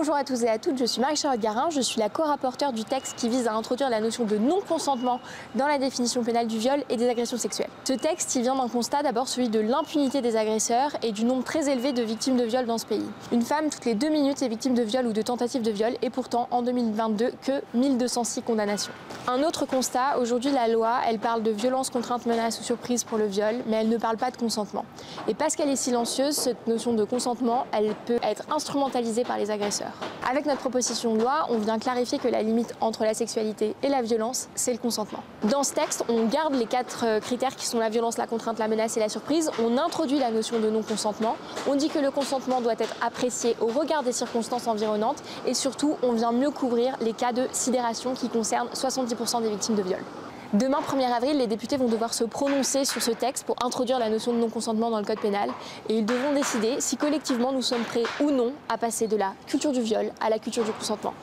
Bonjour à tous et à toutes, je suis Marie-Charlotte Garin, je suis la co-rapporteure du texte qui vise à introduire la notion de non-consentement dans la définition pénale du viol et des agressions sexuelles. Ce texte il vient d'un constat, d'abord celui de l'impunité des agresseurs et du nombre très élevé de victimes de viol dans ce pays. Une femme toutes les 2 minutes est victime de viol ou de tentative de viol et pourtant en 2022 que 1206 condamnations. Un autre constat, aujourd'hui la loi elle parle de violence, contrainte, menace ou surprise pour le viol, mais elle ne parle pas de consentement. Et parce qu'elle est silencieuse, cette notion de consentement elle peut être instrumentalisée par les agresseurs. Avec notre proposition de loi, on vient clarifier que la limite entre la sexualité et la violence, c'est le consentement. Dans ce texte, on garde les 4 critères qui sont la violence, la contrainte, la menace et la surprise. On introduit la notion de non-consentement. On dit que le consentement doit être apprécié au regard des circonstances environnantes et surtout, on vient mieux couvrir les cas de sidération qui concernent 70% des victimes de viol. Demain, 1er avril, les députés vont devoir se prononcer sur ce texte pour introduire la notion de non-consentement dans le code pénal et ils devront décider si collectivement nous sommes prêts ou non à passer de la culture du viol à la culture du consentement.